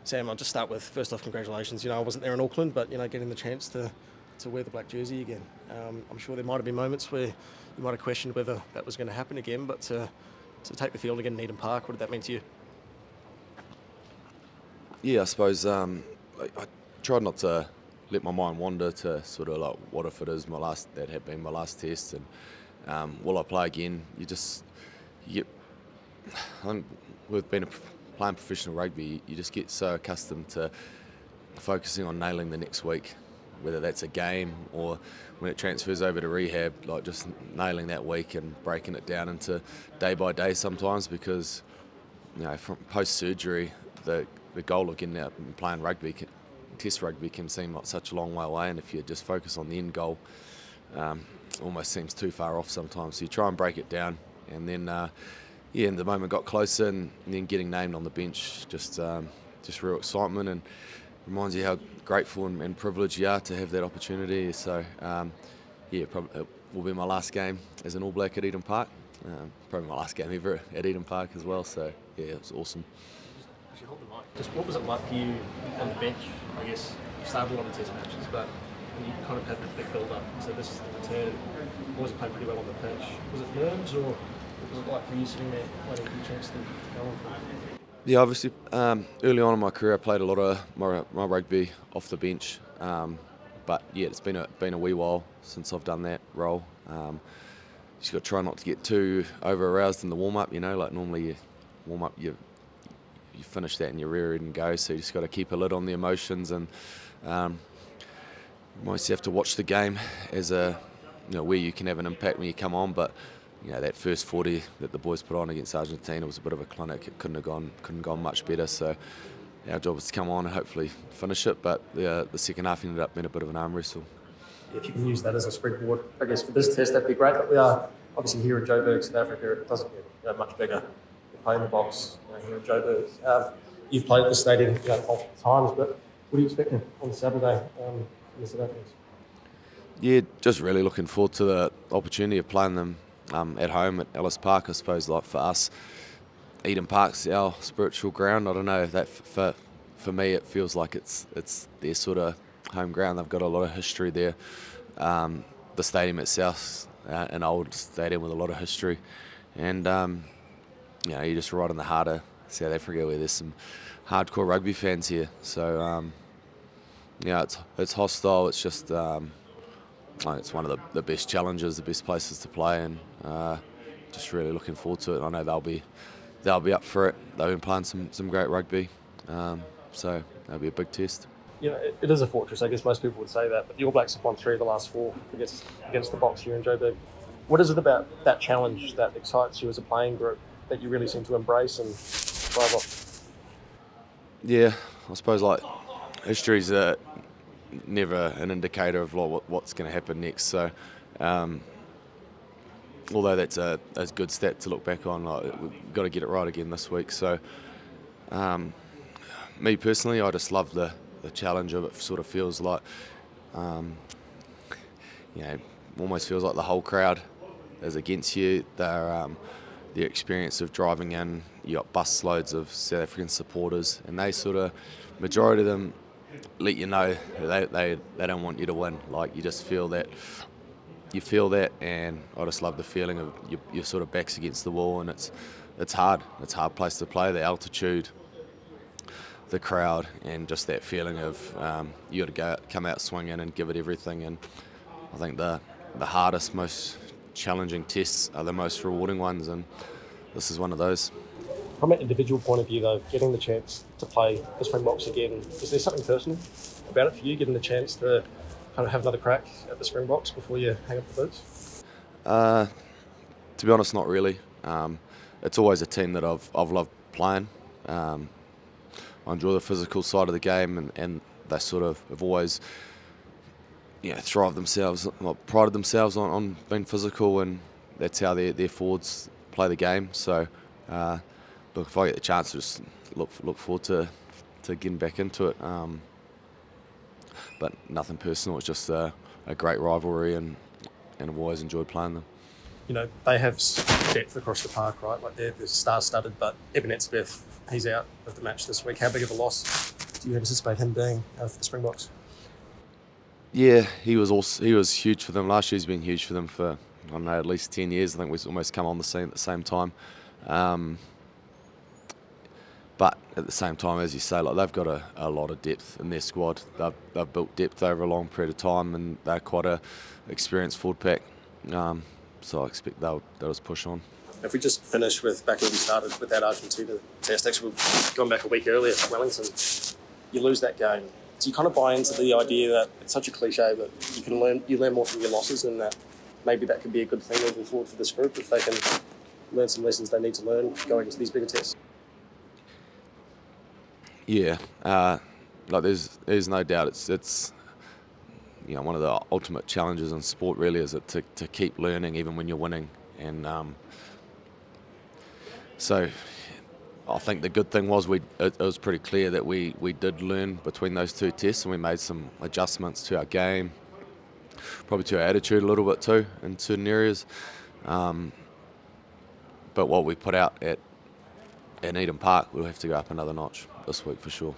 Sam, I'll just start with, first off, congratulations. I wasn't there in Auckland, but, getting the chance to wear the black jersey again. I'm sure there might have been moments where you might have questioned whether that was going to happen again, but to take the field again in Eden Park, what did that mean to you? Yeah, I suppose I tried not to let my mind wander to sort of like, what if it is that had been my last test, and will I play again? You get, I think with playing professional rugby, you just get so accustomed to focusing on nailing the next week, whether that's a game or when it transfers over to rehab, like just nailing that week and breaking it down into day by day sometimes, because from post-surgery, the goal of getting out and playing rugby, test rugby, can seem like such a long way away, and if you just focus on the end goal, it almost seems too far off sometimes. So you try and break it down, and then and the moment got closer, and then getting named on the bench, just real excitement, and reminds you how grateful and privileged you are to have that opportunity. So probably it will be my last game as an All Black at Eden Park. Probably my last game ever at Eden Park as well. So yeah, it was awesome. Hold the mic. Just what was it like for you on the bench? I guess you started a lot of test matches, but you kind of had the big build-up to this return. Always played pretty well on the pitch. Was it nerves, or what was it like for you sitting there waiting for your chance to go on? Yeah, obviously, early on in my career, I played a lot of my rugby off the bench. But yeah, it's been a wee while since I've done that role. You just got to try not to get too over-aroused in the warm-up. Like normally you warm up, you finish that and you're ready to go, so you just got to keep a lid on the emotions, and you almost have to watch the game as where you can have an impact when you come on. But that first 40 that the boys put on against Argentina was a bit of a clinic. It couldn't have gone much better. So our job was to come on and hopefully finish it. But the second half ended up being a bit of an arm wrestle. If you can use that as a springboard, I guess, for this test, that'd be great. But we are obviously here in Johannesburg, South Africa. It doesn't get much bigger. Playing the box here in Johannesburg. You've played at the stadium multiple times, but what are you expecting on Saturday in the South Africans? Yeah, just really looking forward to the opportunity of playing them at home at Ellis Park. I suppose, like for us, Eden Park's our spiritual ground. I don't know, that for me it feels like it's their sort of home ground. They've got a lot of history there. The stadium itself's an old stadium with a lot of history, and you're just right in the heart of South Africa, where there's some hardcore rugby fans here. So it's hostile. It's just it's one of the best challenges, the best places to play, and just really looking forward to it. I know they'll be up for it. They've been playing some great rugby, so that'll be a big test. It is a fortress. I guess most people would say that, but the All Blacks have won 3 of the last 4 against the Boks here in Joburg. What is it about that challenge that excites you as a playing group that you really seem to embrace and thrive off? Yeah, I suppose like history's never an indicator of what's going to happen next. So, although that's a good stat to look back on, we've got to get it right again this week. So, me personally, I just love the challenge of it. Sort of feels like, almost feels like the whole crowd is against you. The experience of driving in, you got bus loads of South African supporters, and they sort of, majority of them let you know they don't want you to win. Like, you just feel that, and I just love the feeling of your sort of backs against the wall, and it's hard. It's a hard place to play. The altitude, the crowd, and just that feeling of you got to come out swinging and give it everything. And I think the hardest, most challenging tests are the most rewarding ones, and this is one of those. From an individual point of view, though, getting the chance to play the Springboks again, is there something personal about it for you, getting the chance to kind of have another crack at the Springboks before you hang up the boots? To be honest, not really. It's always a team that I've loved playing. I enjoy the physical side of the game, and they sort of have always prided themselves on being physical, and that's how their forwards play the game. So look, if I get the chance to just look forward to getting back into it. But nothing personal. It's just a great rivalry, and I've always enjoyed playing them. They have depth across the park, right? Like they're star-studded, but Evan Etzebeth, he's out of the match this week. How big of a loss do you anticipate him being for the Springboks? Yeah, he was huge for them last year. He's been huge for them for, I don't know, at least 10 years. I think we've almost come on the scene at the same time. But at the same time, as you say, like, they've got a lot of depth in their squad. They've built depth over a long period of time, and they're quite a experienced forward pack. So I expect they'll just push on. If we just finish with back where we started with that Argentina test, actually we've gone back a week earlier to Wellington, you lose that game. Do you kind of buy into the idea that it's such a cliche, but you learn more from your losses, and that maybe that could be a good thing moving forward for this group if they can learn some lessons they need to learn going into these bigger tests? Yeah, like there's no doubt it's one of the ultimate challenges in sport really is to keep learning even when you're winning, and so I think the good thing was it was pretty clear that we did learn between those two tests, and we made some adjustments to our game, probably to our attitude a little bit too in certain areas. But what we put out at Eden Park, we'll have to go up another notch this week for sure.